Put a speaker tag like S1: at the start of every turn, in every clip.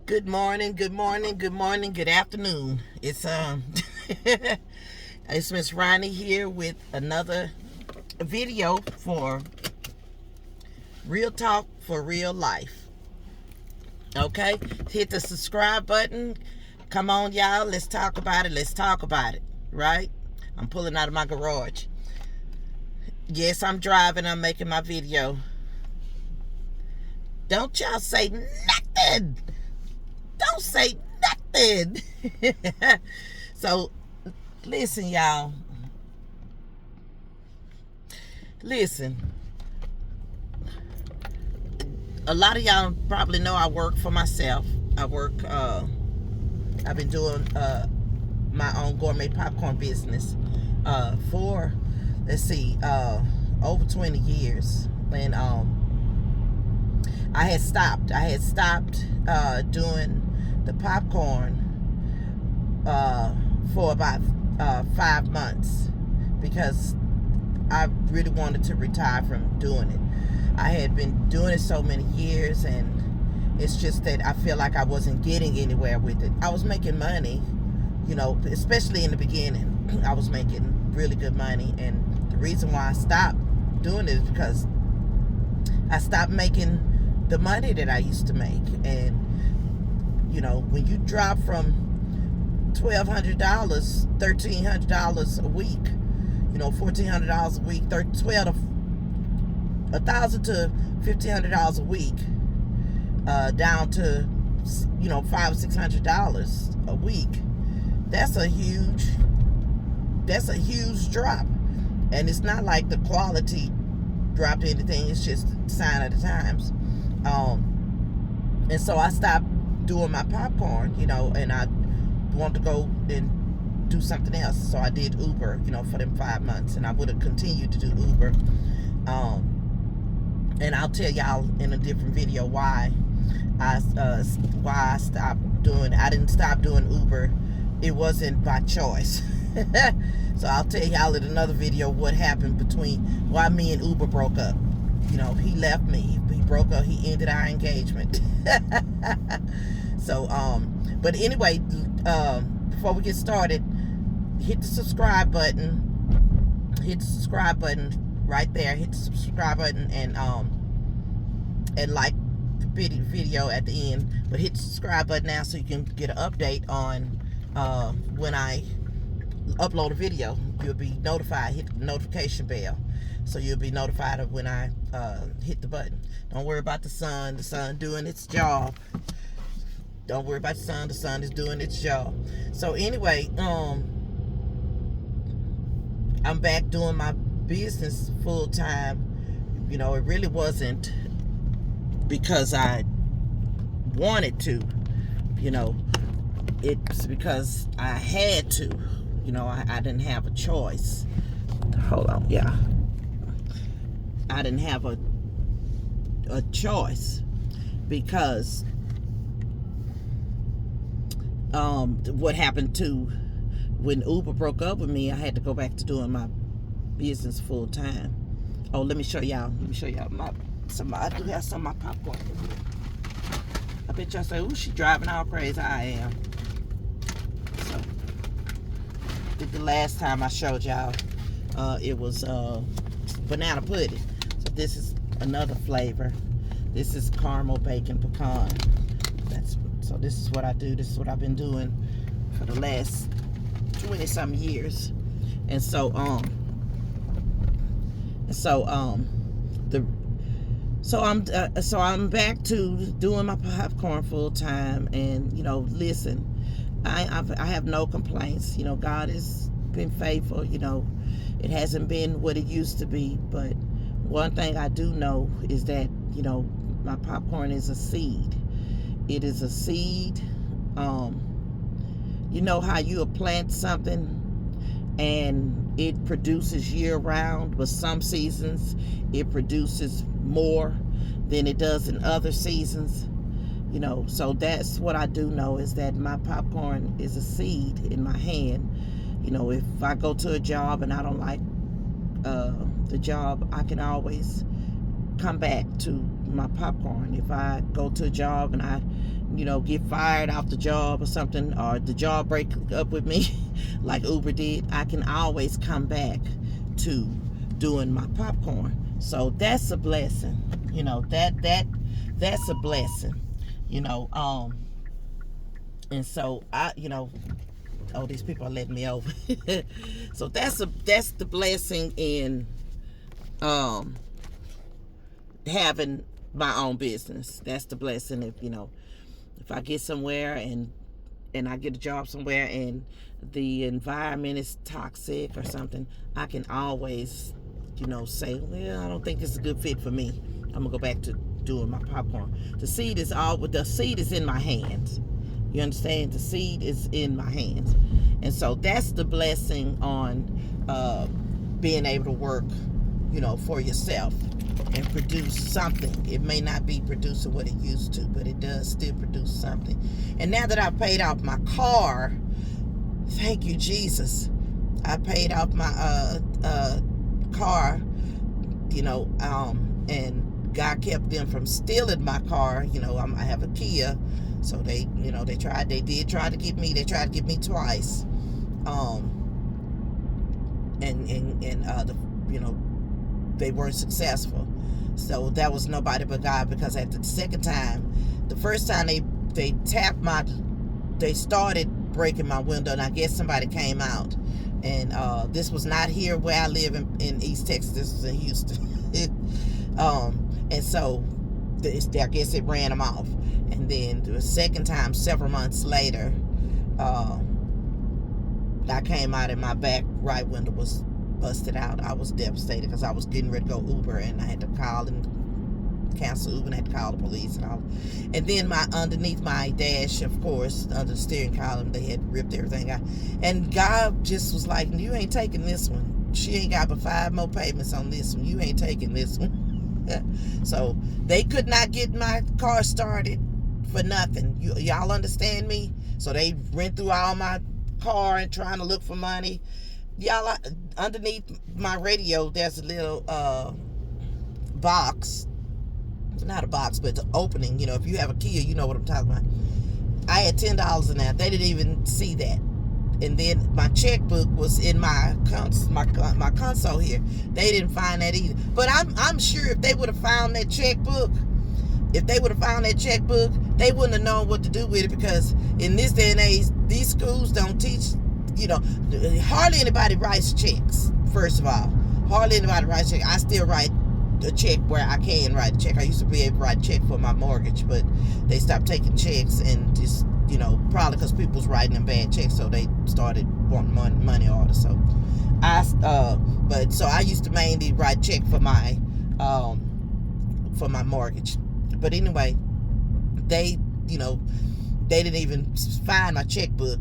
S1: Good morning, good morning, good morning, good afternoon. It's it's Miss Ronnie here with another video for Real Talk for Real Life. Okay? Hit the subscribe button. Come on, y'all. Let's talk about it. Let's talk about it. Right? I'm pulling out of my garage. Yes, I'm driving. I'm making my video. Don't y'all say nothing. Don't say nothing. So, listen, y'all. Listen. A lot of y'all probably know I work for myself. I've been doing my own gourmet popcorn business for, over 20 years. And I had stopped doing the popcorn for about 5 months because I really wanted to retire from doing it. I had been doing it so many years, and it's just that I feel like I wasn't getting anywhere with it. I was making money, especially in the beginning. I was making really good money, and the reason why I stopped doing it is because I stopped making the money that I used to make. And when you drop from $1,200, $1,300 a week, $1,400 a week, $1,000 to $1,500 a week, down to $500 or $600 a week. That's a huge drop, and it's not like the quality dropped anything. It's just a sign of the times. And so I stopped doing my popcorn, and I wanted to go and do something else. So I did Uber, for them 5 months, and I would have continued to do Uber. And I'll tell y'all in a different video why I stopped doing. I didn't stop doing Uber. It wasn't by choice. So I'll tell y'all in another video what happened between why me and Uber broke up. He left me. He broke up. He ended our engagement. So, but anyway, before we get started, hit the subscribe button. Hit the subscribe button right there. Hit the subscribe button and like the video at the end. But hit the subscribe button now so you can get an update on when I upload a video. You'll be notified. Hit the notification bell so you'll be notified of when I hit the button. Don't worry about the sun doing its job. Don't worry about the sun is doing its job. So anyway, I'm back doing my business full time. It really wasn't because I wanted to, it's because I had to. I didn't have a choice. Hold on, yeah. I didn't have a choice because what happened to when Uber broke up with me, I had to go back to doing my business full time. Oh, let me show y'all. I do have some of my popcorn in here. I bet y'all say, "Ooh, she driving all crazy." I am. So, I think the last time I showed y'all, it was banana pudding. So this is another flavor. This is caramel bacon pecan. So this is what I do. This is what I've been doing for the last 20-some years. And so I'm back to doing my popcorn full time. And listen, I have no complaints. God has been faithful. It hasn't been what it used to be, but one thing I do know is that my popcorn is a seed. It is a seed. You know how you plant something and it produces year round, but some seasons it produces more than it does in other seasons. So that's what I do know, is that my popcorn is a seed in my hand. If I go to a job and I don't like the job, I can always come back to my popcorn. If I go to a job and I get fired off the job or something, or the job break up with me like Uber did, I can always come back to doing my popcorn. So that's a blessing. That's a blessing. And so oh, these people are letting me over. So that's the blessing in having my own business. That's the blessing. If I get somewhere and I get a job somewhere and the environment is toxic or something, I can always say, well, I don't think it's a good fit for me. I'm gonna go back to doing my popcorn. The seed is in my hands. You understand? The seed is in my hands. And so that's the blessing on being able to work, for yourself and produce something. It may not be producing what it used to, but it does still produce something. And now that I've paid off my car, thank you, Jesus. I paid off my car, and God kept them from stealing my car. I have a Kia. So they did try to get me. They tried to get me twice, they weren't successful. So that was nobody but God, because at the second time, the first time they started breaking my window, and I guess somebody came out, and this was not here where I live in East Texas. This was in Houston, and so I guess it ran them off. And then the second time, several months later, I came out and my back right window was busted out. I was devastated because I was getting ready to go Uber, and I had to call and cancel Uber, and I had to call the police and all. And then underneath my dash, of course, under the steering column, they had ripped everything out. And God just was like, you ain't taking this one. She ain't got but 5 more payments on this one. You ain't taking this one. So they could not get my car started for nothing. Y'all understand me? So they went through all my car and trying to look for money. Y'all, underneath my radio, there's a little box. Not a box, but it's an opening. If you have a Kia, you know what I'm talking about. I had $10 in there. They didn't even see that. And then my checkbook was in my console here. They didn't find that either. But I'm sure if they would have found that checkbook, they wouldn't have known what to do with it, because in this day and age, these schools don't teach, hardly anybody writes checks, first of all. Hardly anybody writes checks. I still write a check where I can write a check. I used to be able to write a check for my mortgage, but they stopped taking checks, and just, probably because people was writing them bad checks, so they started wanting money orders. So I used to mainly write check for my mortgage. But anyway, they didn't even find my checkbook,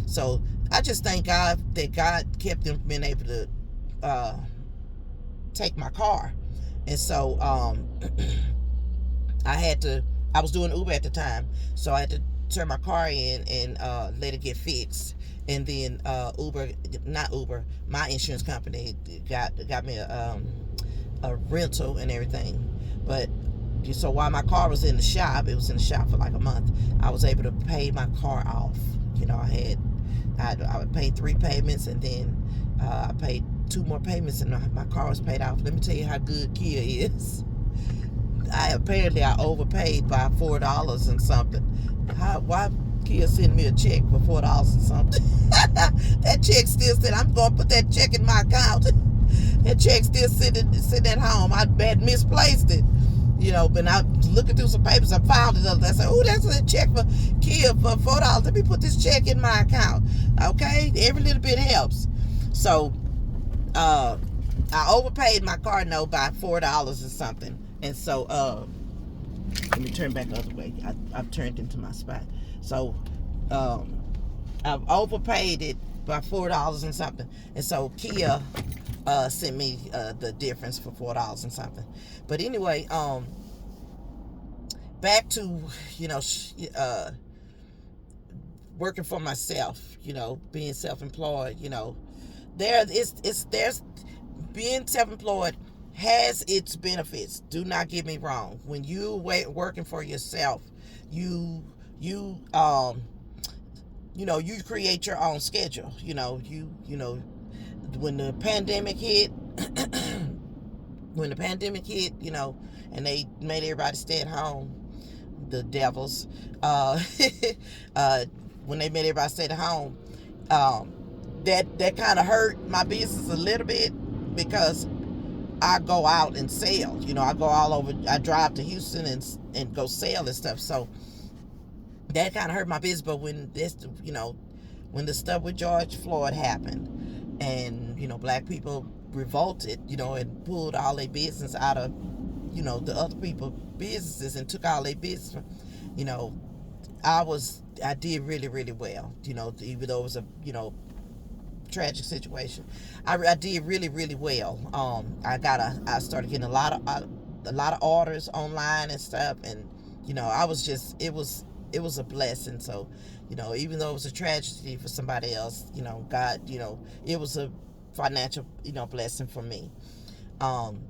S1: So I just thank God that God kept them from being able to take my car. And so I was doing Uber at the time, so I had to turn my car in and let it get fixed. And then my insurance company got me a rental and everything. But so while my car was in the shop, it was in the shop for like a month, I was able to pay my car off. I paid 3 payments, and then I paid 2 more payments, and my car was paid off. Let me tell you how good Kia is. I overpaid by $4 and something. Why Kia send me a check for $4 and something? That check still said, I'm going to put that check in my account. That check still sitting at home. I had misplaced it. But I was looking through some papers, I found it. I said, oh, that's a check for Kia for $4. Let me put this check in my account. Okay? Every little bit helps. So, I overpaid my car note by $4 or something. And so, let me turn back the other way. I've turned into my spot. So, I've overpaid it by $4 and something. And so, Kia sent me the difference for $4 and something. But anyway, back to working for myself, being self-employed. There's being self-employed has its benefits. Do not get me wrong. When you working for yourself, you you create your own schedule. When the pandemic hit, when the pandemic hit, and they made everybody stay at home, the devils, uh, uh, when they made everybody stay at home, um, that kind of hurt my business a little bit because I go out and sell. I go all over. I drive to Houston and go sell and stuff. So that kind of hurt my business. But when the stuff with George Floyd happened, and black people revolted, and pulled all their business out of the other people's businesses and took all their business, you know, I did really, really well. Even though it was a tragic situation, I did really, really well. I started getting a lot of orders online and stuff, and it was a blessing. So, even though it was a tragedy for somebody else, God, it was a financial, blessing for me. Um,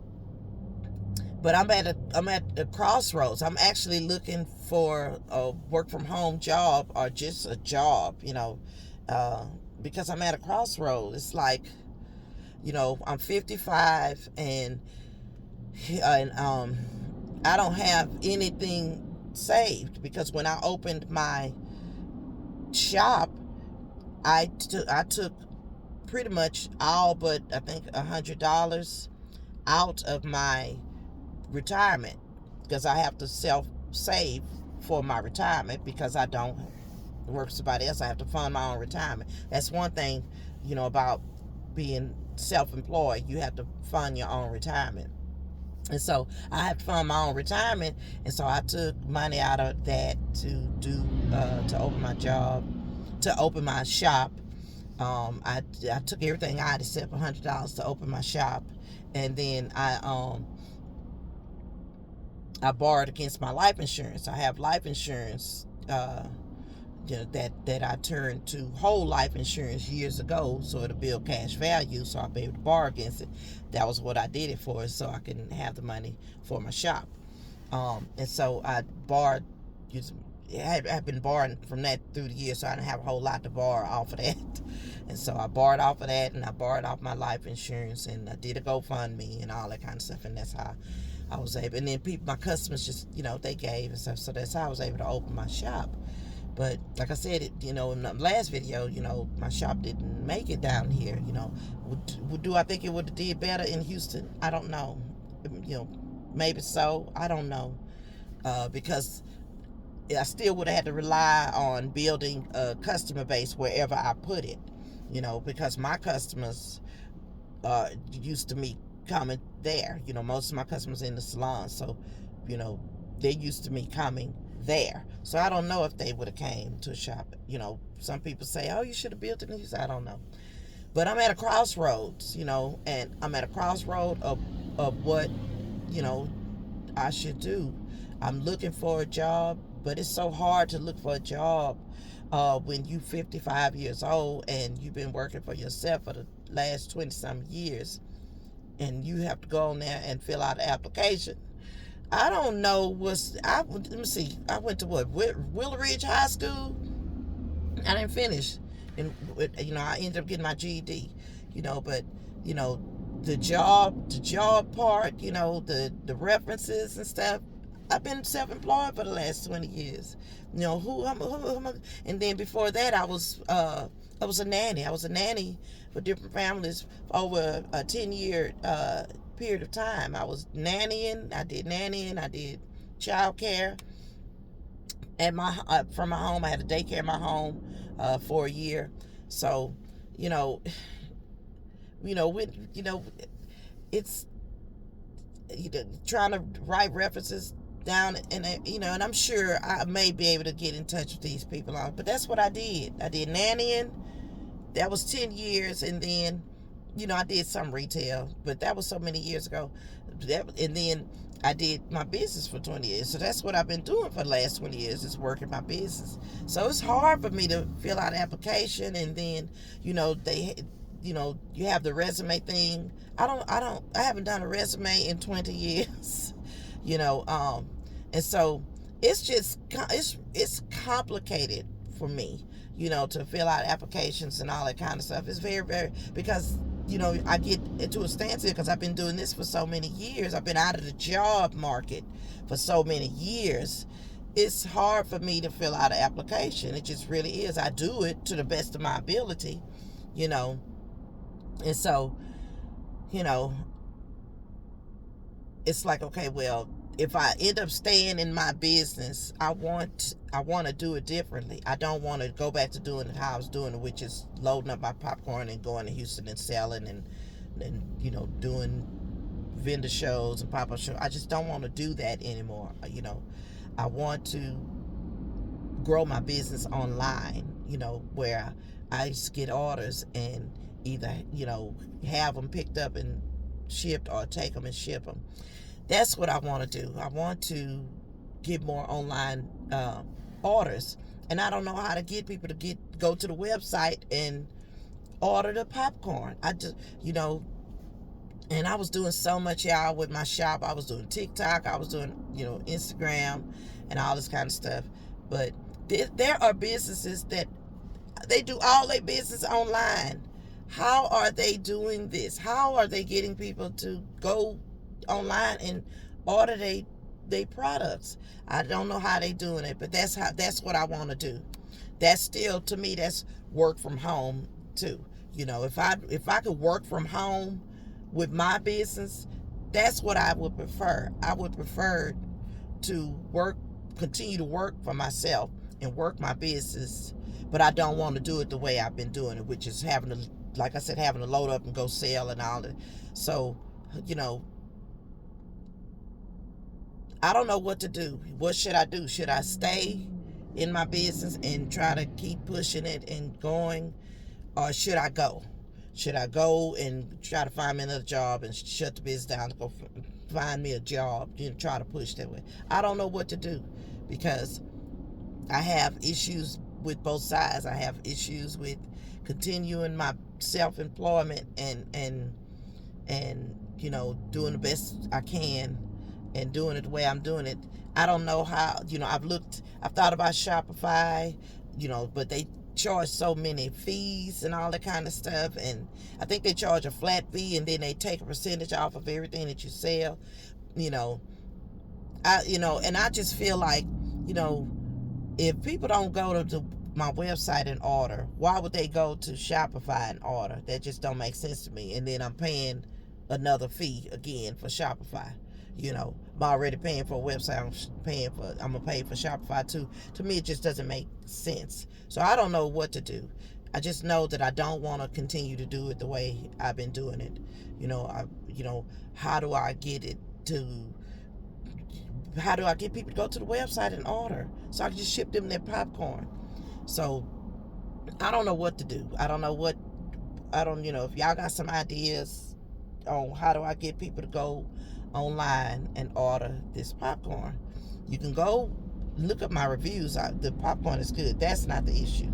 S1: but I'm at the crossroads. I'm actually looking for a work from home job or just a job, uh, because I'm at a crossroad. It's like, I'm 55 and I don't have anything saved because when I opened my shop, I took pretty much all but I think $100 out of my retirement because I have to self save for my retirement because I don't work for somebody else. I have to fund my own retirement. That's one thing, about being self-employed. You have to fund your own retirement. And so I have to fund my own retirement, and so I took money out of that to open my job, to open my shop. I took everything out except $100 to open my shop, and then I borrowed against my life insurance. I have life insurance that I turned to whole life insurance years ago, so it'll build cash value, so I'll be able to borrow against it. That was what I did it for, so I can have the money for my shop. And so I borrowed. I've been borrowing from that through the years, so I didn't have a whole lot to borrow off of that. And so I borrowed off of that, and I borrowed off my life insurance, and I did a GoFundMe and all that kind of stuff, and that's how I was able. And then my customers just, they gave and stuff, so that's how I was able to open my shop. But like I said, in the last video, my shop didn't make it down here. Do I think it would have did better in Houston? I don't know. Maybe so. I don't know, because I still would have had to rely on building a customer base wherever I put it. Because my customers used to me coming there. Most of my customers in the salon, so they used to me coming there. So I don't know if they would have came to a shop. Some people say, oh, you should have built it in Houston. I don't know. But I'm at a crossroads, and I'm at a crossroad of what, I should do. I'm looking for a job, but it's so hard to look for a job when you're 55 years old and you've been working for yourself for the last 20-some years, and you have to go on there and fill out an application. I don't know let me see. I went to Willow Ridge High School. I didn't finish, and I ended up getting my GED. But the job part, the references and stuff. I've been self-employed for the last 20 years. And then before that, I was a nanny. I was a nanny for different families for over a 10-year period of time. I was nannying. I did child care at from my home. I had a daycare in my home for a year. So, it's trying to write references down, and and I'm sure I may be able to get in touch with these people but that's what I did. I did nannying. That was 10 years, and then I did some retail, but that was so many years ago. And then I did my business for 20 years. So that's what I've been doing for the last 20 years, is working my business. So it's hard for me to fill out an application, and then they you have the resume thing. I haven't done a resume in 20 years. And so it's just it's complicated for me, to fill out applications and all that kind of stuff. It's very, very, because I get into a standstill because I've been doing this for so many years. I've been out of the job market for so many years. It's hard for me to fill out an application. It just really is. I do it to the best of my ability, and so, you know, it's like, okay, well, if I end up staying in my business, I want to do it differently. I don't want to go back to doing it how I was doing it, which is loading up my popcorn and going to Houston and selling and doing vendor shows and pop-up shows. I just don't want to do that anymore. I want to grow my business online, where I just get orders and either, have them picked up and shipped or take them and ship them. That's what I want to do. I want to get more online orders, and I don't know how to get people to go to the website and order the popcorn. I just, and I was doing so much, y'all, with my shop. I was doing TikTok, I was doing, Instagram and all this kind of stuff. But there are businesses that they do all their business online. How are they doing this? How are they getting people to go online and order they products? I don't know how they doing it, but that's what I want to do. That's still, to me, that's work from home too. If I could work from home with my business, that's what I would prefer. I would prefer to continue to work for myself and work my business, but I don't want to do it the way I've been doing it, which is having to load up and go sell and all that. So, I don't know what to do. What should I do? Should I stay in my business and try to keep pushing it and going, or should I go? Should I go and try to find me another job and shut the business down to go find me a job, try to push that way? I don't know what to do, because I have issues with both sides. I have issues with continuing my self-employment and doing the best I can and doing it the way I'm doing it. I don't know how, I've thought about Shopify, but they charge so many fees and all that kind of stuff, and I think they charge a flat fee and then they take a percentage off of everything that you sell. And I just feel like, if people don't go to my website and order, why would they go to Shopify and order? That just don't make sense to me. And then I'm paying another fee again for Shopify. I'm already paying for a website. I'm gonna pay for Shopify too. To me, it just doesn't make sense. So I don't know what to do. I just know that I don't want to continue to do it the way I've been doing it. How do I get people to go to the website and order so I can just ship them their popcorn? So I don't know what to do. If y'all got some ideas on how do I get people to go online and order this popcorn, you can go look up my reviews. The popcorn is good. That's not the issue.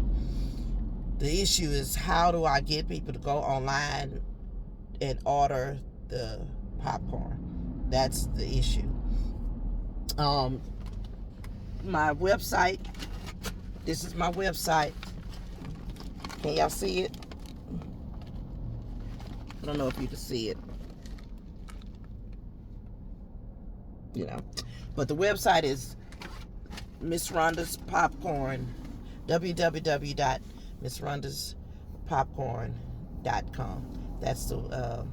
S1: The issue is, how do I get people to go online and order the popcorn? That's the issue. My website, this is my website. Can y'all see it? I don't know if you can see it. But the website is Miss Rhonda's Popcorn, www.missrhondaspopcorn.com. That's the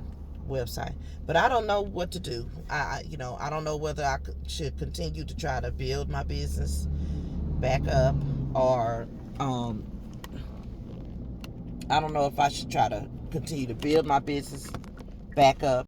S1: website. But I don't know what to do. I don't know whether I should continue to try to build my business back up, or I don't know if I should try to continue to build my business back up